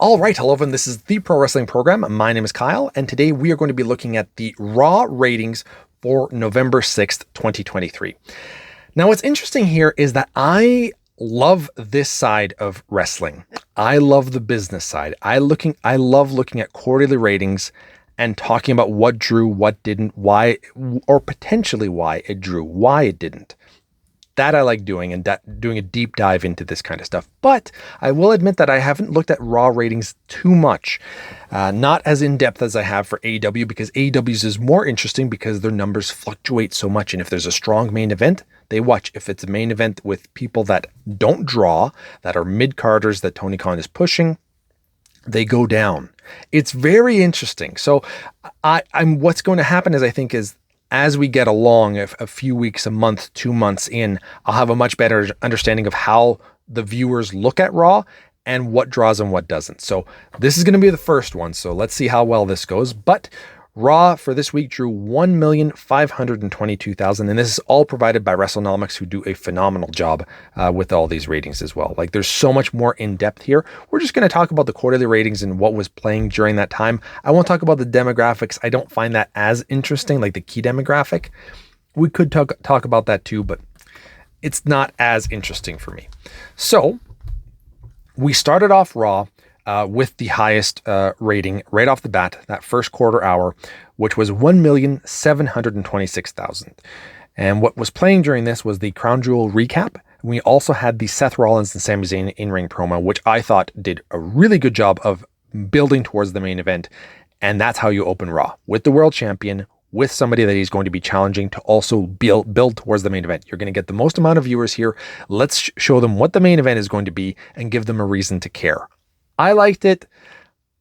All right, hello, everyone. This is the Pro Wrestling Program. My name is Kyle, and today we are going to be looking at the Raw ratings for November 6th, 2023. Now, what's interesting here is that I love this side of wrestling. I love the business side. I love looking at quarterly ratings and talking about what drew, what didn't, why, or potentially why it drew, why it didn't. That I like doing, and doing a deep dive into this kind of stuff. But I will admit that I haven't looked at Raw ratings too much, not as in depth as I have for AEW, because AEW's is more interesting because their numbers fluctuate so much. And if there's a strong main event, they watch. If it's a main event with people that don't draw, that are mid-carders that Tony Khan is pushing, they go down. It's very interesting. So what's going to happen is, I think, is as we get along, a few weeks, a month, 2 months in, I'll have a much better understanding of how the viewers look at Raw and what draws and what doesn't. So this is going to be the first one. So let's see how well this goes. But Raw for this week drew 1,522,000, and this is all provided by WrestleNomics, who do a phenomenal job with all these ratings as well. Like, there's so much more in depth here. We're just going to talk about the quarterly ratings and what was playing during that time. I won't talk about the demographics. I don't find that as interesting, like the key demographic. We could talk about that too, but it's not as interesting for me. So we started off Raw with the highest rating right off the bat, that first quarter hour, which was 1,726,000. And what was playing during this was the Crown Jewel recap. We also had the Seth Rollins and Sami Zayn in-ring promo, which I thought did a really good job of building towards the main event. And that's how you open Raw, with the world champion, with somebody that he's going to be challenging to also build towards the main event. You're going to get the most amount of viewers here. Let's show them what the main event is going to be and give them a reason to care. I liked it.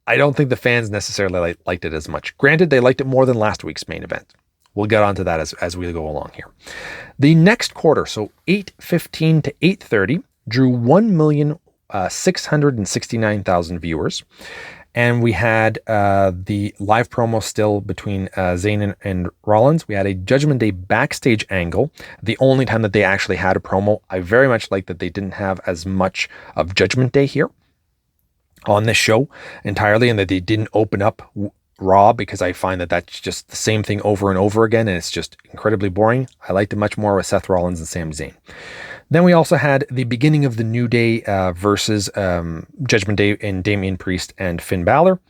I don't think the fans necessarily liked it as much. Granted, they liked it more than last week's main event. We'll get onto that as we go along here. The next quarter, so 8:15 to 8:30, drew 1,669,000 viewers. And we had the live promo still between Zayn and Rollins. We had a Judgment Day backstage angle, the only time that they actually had a promo. I very much like that they didn't have as much of Judgment Day here on this show entirely, and that they didn't open up Raw, because I find that that's just the same thing over and over again, and it's just incredibly boring. I liked it much more with Seth Rollins and Sami Zayn. Then we also had the beginning of the New Day versus Judgment Day in Damian Priest and Finn Balor.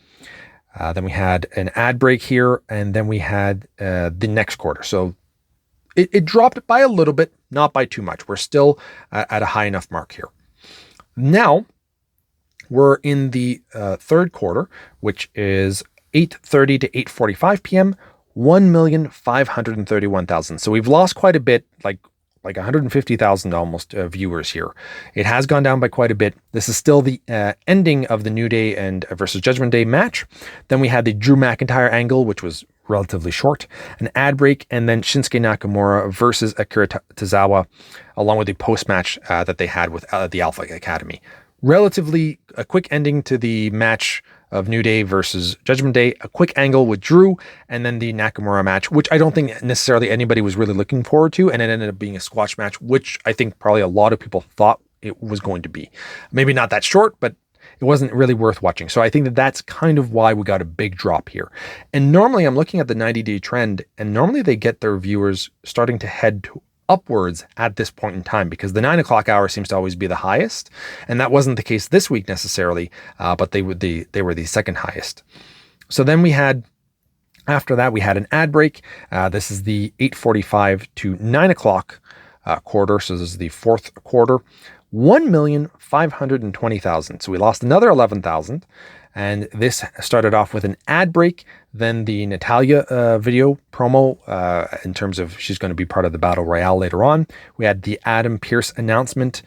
Then we had an ad break here, and then we had the next quarter. So it dropped by a little bit, not by too much. We're still at a high enough mark here. Now we're in the third quarter, which is 8:30 to 8:45 p.m., 1,531,000. So we've lost quite a bit, like 150,000 almost viewers here. It has gone down by quite a bit. This is still the ending of the New Day and versus Judgment Day match. Then we had the Drew McIntyre angle, which was relatively short, an ad break, and then Shinsuke Nakamura versus Akira Tozawa, along with the post-match that they had with the Alpha Academy. Relatively a quick ending to the match of New Day versus Judgment Day, a quick angle with Drew, and then the Nakamura match, which I don't think necessarily anybody was really looking forward to, and it ended up being a squash match, which I think probably a lot of people thought it was going to be. Maybe not that short, but it wasn't really worth watching. So I think that that's kind of why we got a big drop here. And normally I'm looking at the 90-day trend, and normally they get their viewers starting to head upwards at this point in time, because the 9 o'clock hour seems to always be the highest, and that wasn't the case this week necessarily, but they were the second highest. So then after that we had an ad break. This is the 8:45 to 9 o'clock quarter, so this is the fourth quarter. 1,520,000. So we lost another 11,000. And this started off with an ad break, then the Natalya video promo in terms of she's going to be part of the Battle Royale later on. We had the Adam Pearce announcement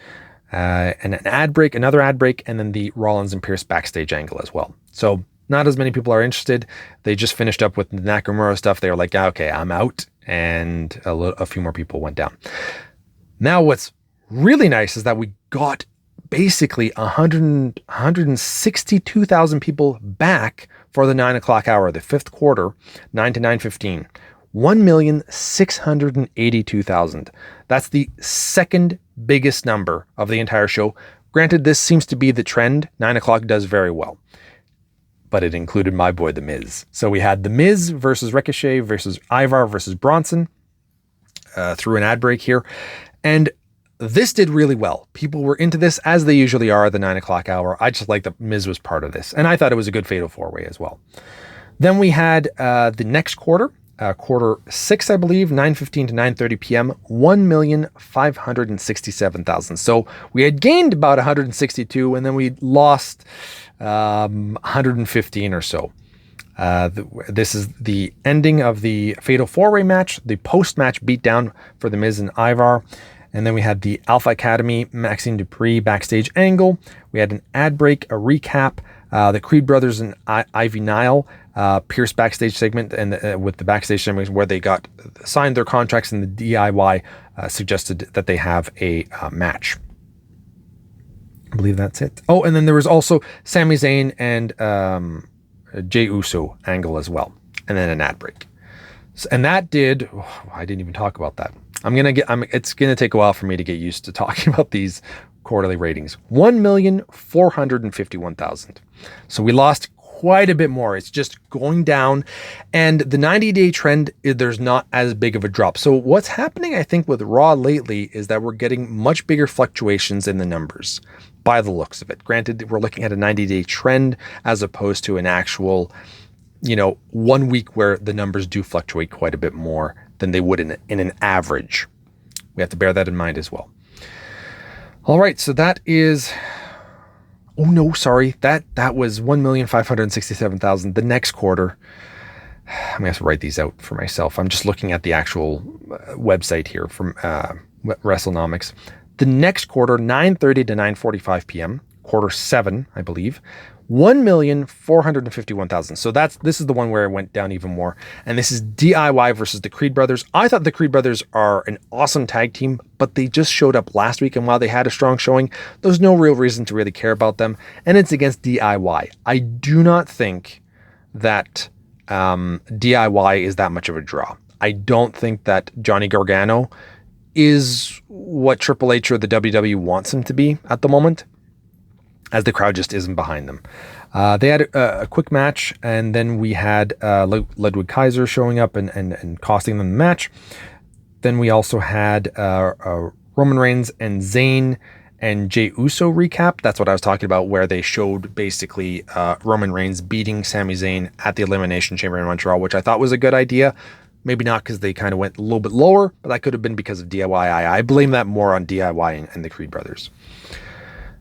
and an ad break, another ad break, and then the Rollins and Pearce backstage angle as well. So not as many people are interested. They just finished up with the Nakamura stuff. They were like, okay, I'm out. And a few more people went down. Now what's really nice is that we got basically 162,000 people back for the 9 o'clock hour, the fifth quarter, 9 to 9:15. 1,682,000. That's the second biggest number of the entire show, Granted, this seems to be the trend. 9 o'clock does very well. But it included my boy, The Miz. So we had The Miz versus Ricochet versus Ivar versus Bronson through an ad break here. And this did really well. People were into this, as they usually are at the 9 o'clock hour. I just like that Miz was part of this. And I thought it was a good Fatal Four-Way as well. Then we had the next quarter, quarter 6, I believe, 9:15 to 9:30 p.m., 1,567,000. So we had gained about 162, and then we lost 115 or so. This is the ending of the Fatal Four-Way match, the post-match beatdown for The Miz and Ivar. And then we had the Alpha Academy, Maxine Dupree backstage angle. We had an ad break, a recap, the Creed brothers and Ivy Nile, Pierce backstage segment, and with the backstage segment where they got signed their contracts, and the DIY suggested that they have a match. I believe that's it. Oh, and then there was also Sami Zayn and Jey Uso angle as well, and then an ad break. And that did. I didn't even talk about that. It's gonna take a while for me to get used to talking about these quarterly ratings. 1,451,000. So we lost quite a bit more. It's just going down, and the 90-day trend, there's not as big of a drop. So what's happening, I think, with Raw lately is that we're getting much bigger fluctuations in the numbers by the looks of it. Granted, we're looking at a 90-day trend as opposed to an actual, 1 week where the numbers do fluctuate quite a bit more than they would in an average. We have to bear that in mind as well. All right, so that is... Oh no, sorry. That was 1,567,000. The next quarter, I'm gonna have to write these out for myself. I'm just looking at the actual website here from WrestleNomics. The next quarter, 9:30 to 9:45 p.m. Quarter 7, I believe. 1,451,000. So this is the one where it went down even more. And this is DIY versus the Creed brothers. I thought the Creed brothers are an awesome tag team, but they just showed up last week. And while they had a strong showing, there's no real reason to really care about them. And it's against DIY. I do not think that DIY is that much of a draw. I don't think that Johnny Gargano is what Triple H or the WWE wants him to be at the moment, as the crowd just isn't behind them. They had a quick match, and then we had Ludwig Kaiser showing up and costing them the match. Then we also had Roman Reigns and Zayn and Jey Uso recap. That's what I was talking about, where they showed basically Roman Reigns beating Sami Zayn at the Elimination Chamber in Montreal, which I thought was a good idea. Maybe not because they kind of went a little bit lower, but that could have been because of DIY. I blame that more on DIY and the Creed brothers.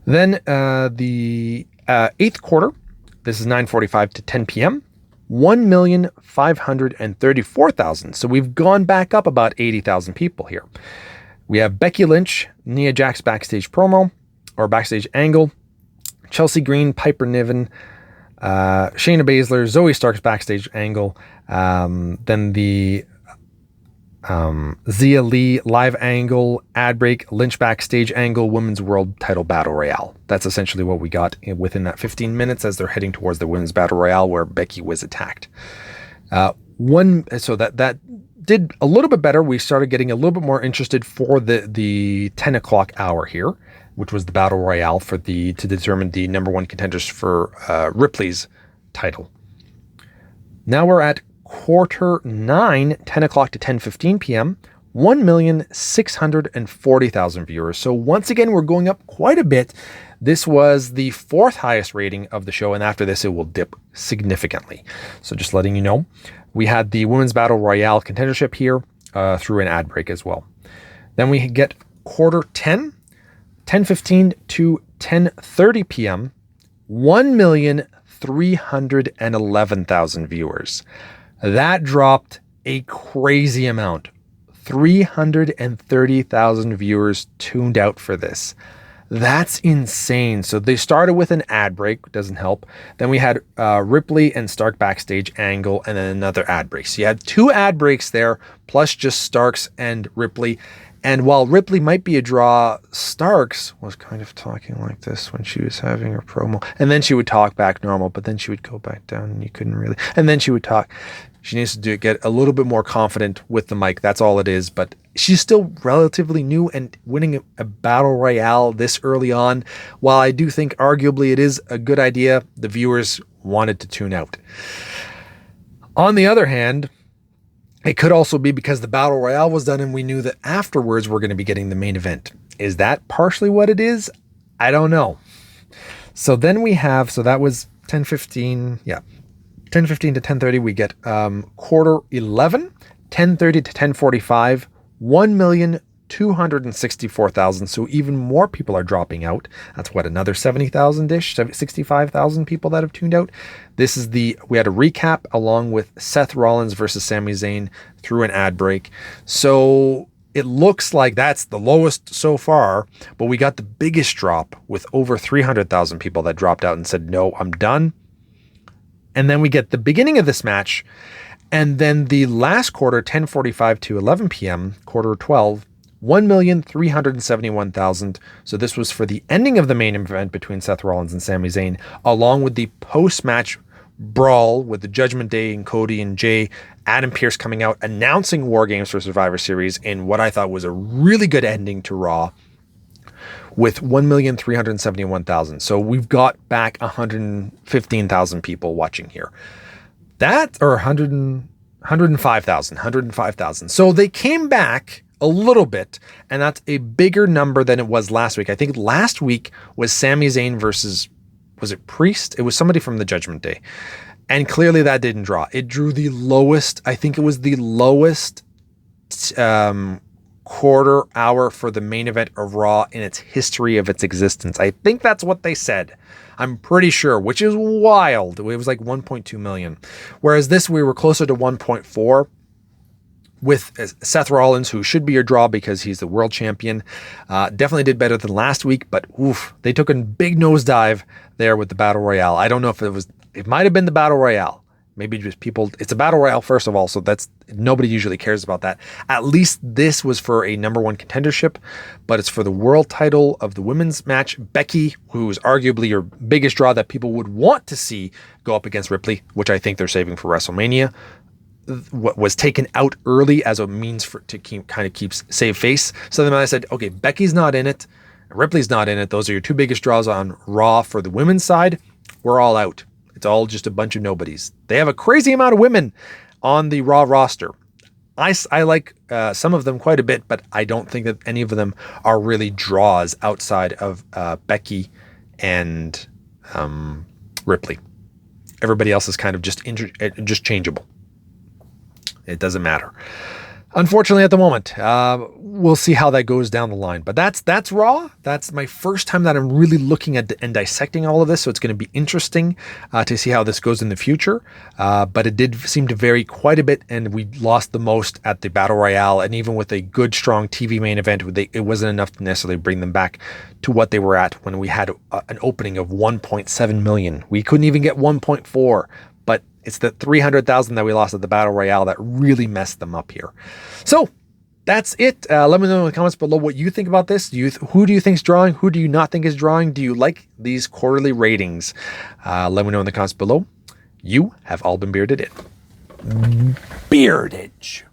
Then the 8th quarter, this is 9:45 to 10 p.m., 1,534,000. So we've gone back up about 80,000 people here. We have Becky Lynch, Nia Jax backstage promo, or backstage angle, Chelsea Green, Piper Niven, Shayna Baszler, Zoe Stark's backstage angle, then the Zia Lee live angle, ad break, Lynch backstage angle, Women's World Title Battle Royale. That's essentially what we got within that 15 minutes as they're heading towards the Women's Battle Royale where Becky was attacked. So that did a little bit better. We started getting a little bit more interested for the 10 o'clock hour here, which was the Battle Royale to determine the number one contenders for Ripley's title. Now we're at quarter 9, 10 o'clock to 10:15 p.m., 1,640,000 viewers. So once again, we're going up quite a bit. This was the 4th highest rating of the show, and after this, it will dip significantly. So just letting you know, we had the Women's Battle Royale contendership here through an ad break as well. Then we get quarter 10, 10:15 to 10:30 p.m., 1,311,000 viewers. That dropped a crazy amount. 330,000 viewers tuned out for this. That's insane. So they started with an ad break, doesn't help. Then we had Ripley and Stark backstage angle, and then another ad break. So you had 2 ad breaks there, plus just Starks and Ripley. And while Ripley might be a draw, Starks was kind of talking like this when she was having her promo. And then she would talk back normal, but then she would go back down and you couldn't really. And then she would talk. She needs to get a little bit more confident with the mic. That's all it is. But she's still relatively new, and winning a battle royale this early on, while I do think arguably it is a good idea, the viewers wanted to tune out. On the other hand, it could also be because the battle royale was done and we knew that afterwards we're going to be getting the main event. Is that partially what it is? I don't know. So then we have, so that was 10:15. Yeah. 10:15 to 10:30, we get quarter 11, 10:30 to 10:45, 1,264,000. So even more people are dropping out. That's what, another 70,000-ish, 65,000 people that have tuned out. We had a recap along with Seth Rollins versus Sami Zayn through an ad break. So it looks like that's the lowest so far, but we got the biggest drop with over 300,000 people that dropped out and said, no, I'm done. And then we get the beginning of this match, and then the last quarter, 10:45 to 11 p.m., quarter 12, 1,371,000. So this was for the ending of the main event between Seth Rollins and Sami Zayn, along with the post-match brawl with the Judgment Day and Cody and Jay, Adam Pearce coming out, announcing War Games for Survivor Series in what I thought was a really good ending to Raw, with 1,371,000. So we've got back 115,000 people watching here. Or 105,000. So they came back a little bit, and that's a bigger number than it was last week. I think last week was Sami Zayn versus, was it Priest? It was somebody from the Judgment Day. And clearly that didn't draw. It drew the lowest, I think it was the lowest quarter hour for the main event of Raw in its history of its existence. I think that's what they said. I'm pretty sure, which is wild. It was like 1.2 million. Whereas this, we were closer to 1.4 with Seth Rollins, who should be your draw because he's the world champion. Definitely did better than last week, but oof, they took a big nosedive there with the Battle Royale. I don't know if it might have been the Battle Royale. Maybe just people, it's a battle royale first of all, so nobody usually cares about that. At least this was for a number one contendership, but it's for the world title of the women's match. Becky, who is arguably your biggest draw that people would want to see go up against Ripley, which I think they're saving for WrestleMania, was taken out early as a means to keep save face. So then I said, okay, Becky's not in it, Ripley's not in it. Those are your two biggest draws on Raw for the women's side. We're all out. It's all just a bunch of nobodies. They have a crazy amount of women on the Raw roster. I like some of them quite a bit, but I don't think that any of them are really draws outside of Becky and Ripley. Everybody else is kind of just changeable. It doesn't matter. Unfortunately, at the moment, we'll see how that goes down the line. But that's Raw. That's my first time that I'm really looking at and dissecting all of this. So it's going to be interesting to see how this goes in the future. But it did seem to vary quite a bit, and we lost the most at the Battle Royale. And even with a good, strong TV main event, it wasn't enough to necessarily bring them back to what they were at when we had an opening of 1.7 million. We couldn't even get 1.4. But it's the 300,000 that we lost at the Battle Royale that really messed them up here. So that's it. Let me know in the comments below what you think about this. Who do you think is drawing? Who do you not think is drawing? Do you like these quarterly ratings? Let me know in the comments below. You have all been bearded in. Beardage.